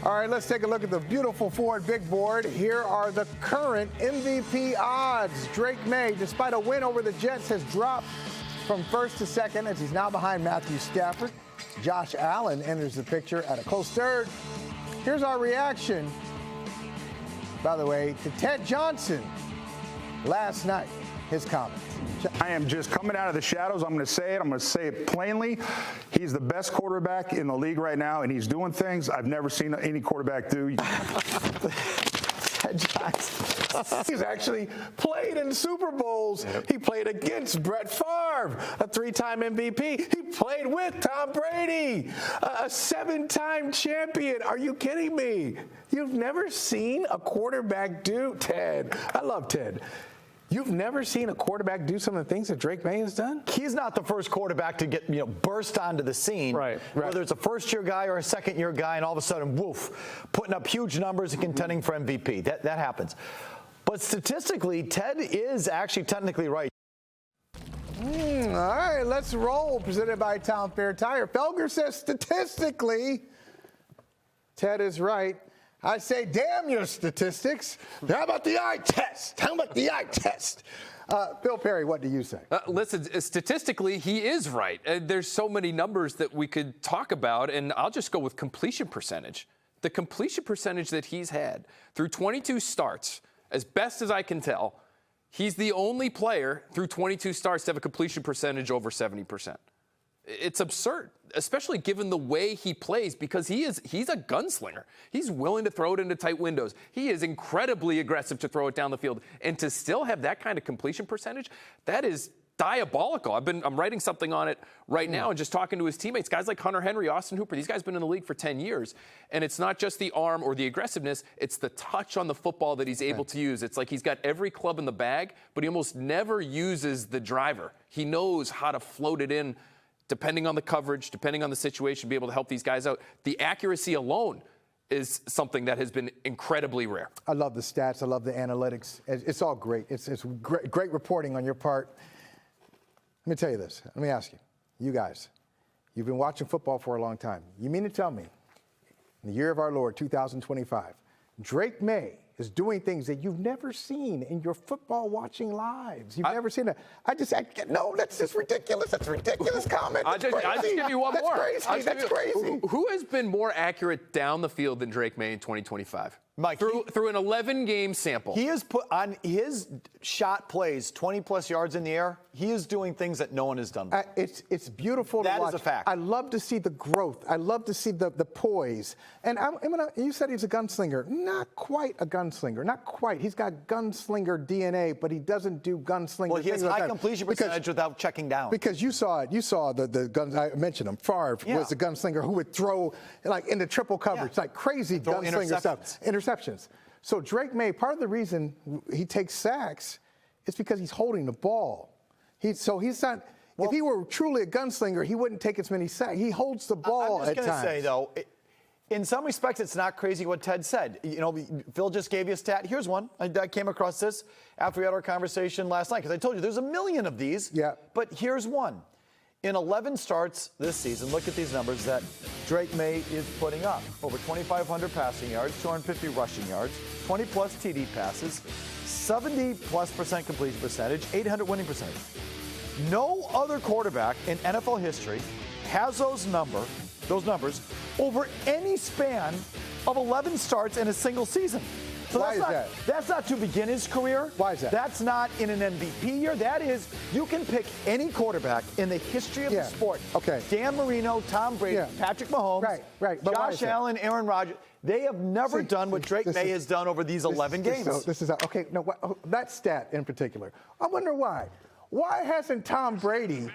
All right, let's take a look at the beautiful Ford big board. Here are the current MVP odds. Drake Maye, despite a win over the Jets, has dropped from first to second as he's now behind Matthew Stafford. Josh Allen enters the picture at a close third. Here's our reaction, by the way, to Ted Johnson last night, his comments. I am just coming out of the shadows. I'm going to say it. I'm going to say it plainly. He's the best quarterback in the league right now, and he's doing things I've never seen any quarterback do. Ted Johnson. He's actually played in Super Bowls. Yep. He played against Brett Favre, a 3-time MVP. He played with Tom Brady, a 7-time champion. Are you kidding me? You've never seen a quarterback do, Ted. I love Ted. You've never seen a quarterback do some of the things that Drake Maye has done? He's not the first quarterback to get, burst onto the scene. Right. Whether it's a first-year guy or a second-year guy, and all of a sudden, woof, putting up huge numbers and contending for MVP. That happens. But statistically, Ted is actually technically right. All right, let's roll. Presented by Town Fair Tire. Felger says statistically, Ted is right. I say, damn your statistics. How about the eye test? How about the eye test? Phil Perry, what do you say? Listen, statistically, he is right. There's so many numbers that we could talk about, and I'll just go with completion percentage. The completion percentage that he's had through 22 starts, as best as I can tell, he's the only player through 22 starts to have a completion percentage over 70%. It's absurd, especially given the way he plays, because he's a gunslinger. He's willing to throw it into tight windows. He is incredibly aggressive to throw it down the field, and to still have that kind of completion percentage, that is diabolical. I'm writing something on it right now and just talking to his teammates, guys like Hunter Henry, Austin Hooper. These guys have been in the league for 10 years, and it's not just the arm or the aggressiveness, it's the touch on the football that he's able to use. It's like he's got every club in the bag, but he almost never uses the driver. He knows how to float it in depending on the coverage, depending on the situation, be able to help these guys out. The accuracy alone is something that has been incredibly rare. I love the stats. I love the analytics. It's all great. It's great reporting on your part. Let me tell you this. Let me ask you. You guys, you've been watching football for a long time. You mean to tell me, in the year of our Lord, 2025, Drake Maye is doing things that you've never seen in your football watching lives. You've never seen that. No, that's just ridiculous. That's a ridiculous comment. I'll just give you one more. That's crazy. Who has been more accurate down the field than Drake Maye in 2025? Mike, through an 11-game sample. He has put on his shot plays 20-plus yards in the air. He is doing things that no one has done before. It's beautiful to watch. That is a fact. I love to see the growth. I love to see the poise. And you said he's a gunslinger. Not quite a gunslinger. Not quite. He's got gunslinger DNA, but he doesn't do gunslinger. Well, he has like high completion percentage without checking down. Because you saw it. You saw the guns. I mentioned him. Favre was the gunslinger who would throw like into triple coverage, like crazy gunslinger stuff. Interceptions. So Drake Maye, part of the reason he takes sacks is because he's holding the ball. He's not. Well, if he were truly a gunslinger, he wouldn't take as many sacks. He holds the ball at times. I'm just going to say, though, in some respects, it's not crazy what Ted said. Phil just gave you a stat. Here's one. I came across this after we had our conversation last night, because I told you there's a million of these. Yeah. But here's one. In 11 starts this season, look at these numbers that Drake Maye is putting up. Over 2,500 passing yards, 250 rushing yards, 20-plus TD passes, 70+% completion percentage, 800 winning percentage. No other quarterback in NFL history has those numbers over any span of 11 starts in a single season. So Why is that? That's not to begin his career. Why is that? That's not in an MVP year. That is, you can pick any quarterback in the history of the sport. Okay. Dan Marino, Tom Brady, Patrick Mahomes, right. But Josh Allen, Aaron Rodgers. They have never done what Drake Maye has done over these 11 games. Okay. No, that stat in particular. I wonder why. Why hasn't Tom Brady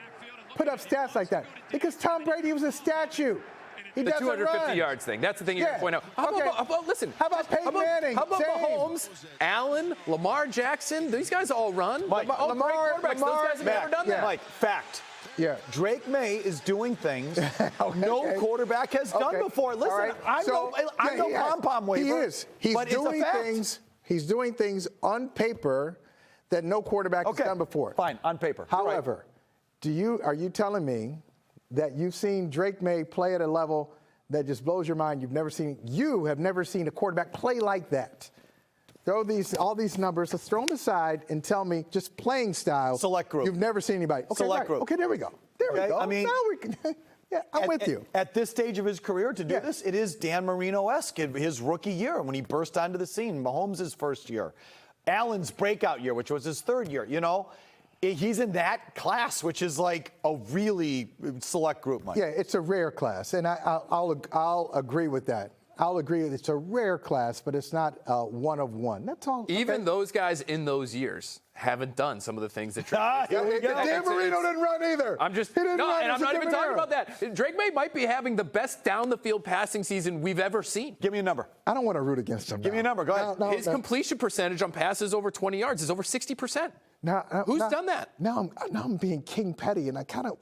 put up stats like that? Because Tom Brady was a statue. He the doesn't 250 run. yards thing. That's the thing you're going to point out. How about Peyton Manning? How about Mahomes, Allen, Lamar Jackson? These guys all run. Mike, Lamar, those guys have never done that. Mike, fact. Yeah. Drake Maye is doing things no quarterback has done before. Listen, I'm no pom-pom waver. He is. He's doing things on paper that no quarterback has done before. Fine, on paper. However, are you telling me that you've seen Drake Maye play at a level that just blows your mind. You have never seen a quarterback play like that. Throw all these numbers. Let's throw them aside and tell me, just playing style. Select group. You've never seen anybody. Okay, Select group. Okay, there we go. There we go. I mean, now we can. Yeah, I'm with you. At this stage of his career, to do this, it is Dan Marino-esque. His rookie year when he burst onto the scene. Mahomes' first year. Allen's breakout year, which was his third year. You know, he's in that class, which is like a really select group, Mike. Yeah, it's a rare class, and I'll agree with that. I'll agree with it's a rare class, but it's not one of one. That's all. Even those guys in those years haven't done some of the things that Drake Dan Marino didn't run either. I'm not even talking about that. Drake Maye might be having the best down the field passing season we've ever seen. Give me a number. I don't want to root against him. Give me a number. Go ahead. His completion percentage on passes over 20 yards is over 60%. Who's done that? Now I'm being King Petty, and I kind of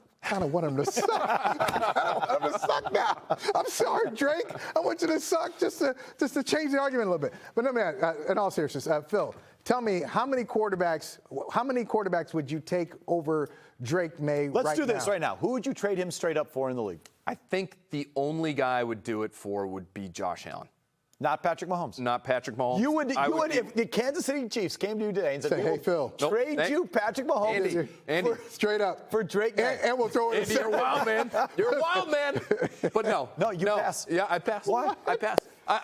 want him to suck. I want him to suck now. I'm sorry, Drake. I want you to suck just to change the argument a little bit. But no, man, in all seriousness, Phil, tell me how many quarterbacks would you take over Drake Maye right now? Let's do this right now. Who would you trade him straight up for in the league? I think the only guy I would do it for would be Josh Allen. Not Patrick Mahomes. Not Patrick Mahomes. You would if the Kansas City Chiefs came to you today and said, "Hey, Phil, trade you Patrick Mahomes Andy, straight up for Drake Maye." And we'll throw it. Andy, you're wild, man. You're a wild man. But no, you pass. Yeah, I pass. Why? I pass. I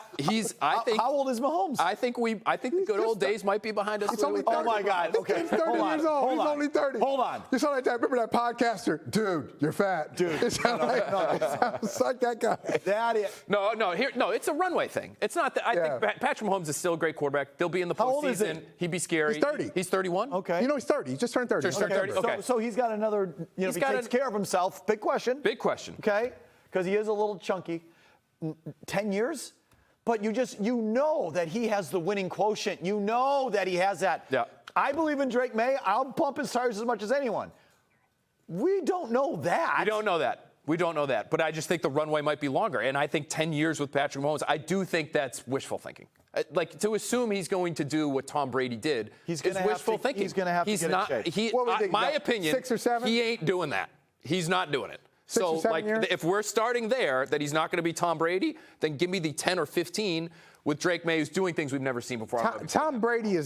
think. How old is Mahomes? I think the good old days might be behind us. He's only 30. Oh my God. Okay. He's 30 years old. He's only 30. Hold on. You saw that? Remember that podcaster? Dude, you're fat. Dude. It sounds like that guy. That is. No, it's a runway thing. It's not that. I think Patrick Mahomes is still a great quarterback. They'll be in the How old is postseason. he? He'd be scary. He's 30. He's 31. Okay. You know he's 30. He just turned 30. Just turned 30. Okay. So he's got another, if he takes care of himself, big question. Big question. Okay? Because he is a little chunky. 10 years? But you know that he has the winning quotient. You know that he has that. Yeah. I believe in Drake Maye. I'll pump his tires as much as anyone. We don't know that. We don't know that. But I just think the runway might be longer. And I think 10 years with Patrick Mahomes, I do think that's wishful thinking. Like, to assume he's going to do what Tom Brady did is wishful thinking. He's going to have to get in shape. My opinion, 6 or 7? he ain't doing that. He's not doing it. 6 or 7 years? If we're starting there, that he's not going to be Tom Brady, then give me the 10 or 15 with Drake Maye, who's doing things we've never seen before. Tom Brady,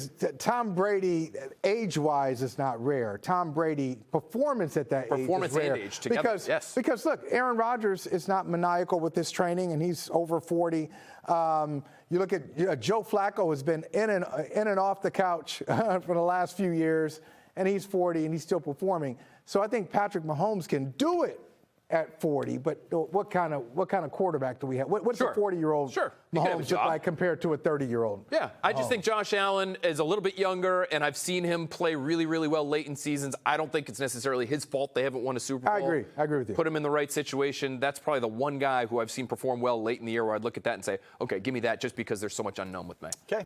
age-wise, is not rare. Tom Brady, performance at that age is rare. Performance and age together, yes. Because, look, Aaron Rodgers is not maniacal with his training, and he's over 40. You look at Joe Flacco has been in and off the couch for the last few years, and he's 40, and he's still performing. So I think Patrick Mahomes can do it at 40, but what kind of quarterback do we have? What's a 40-year-old Mahomes look like compared to a 30-year-old? Yeah, I just think Josh Allen is a little bit younger, and I've seen him play really, really well late in seasons. I don't think it's necessarily his fault they haven't won a Super Bowl. I agree with you. Put him in the right situation. That's probably the one guy who I've seen perform well late in the year where I'd look at that and say, okay, give me that just because there's so much unknown with Maye. Okay.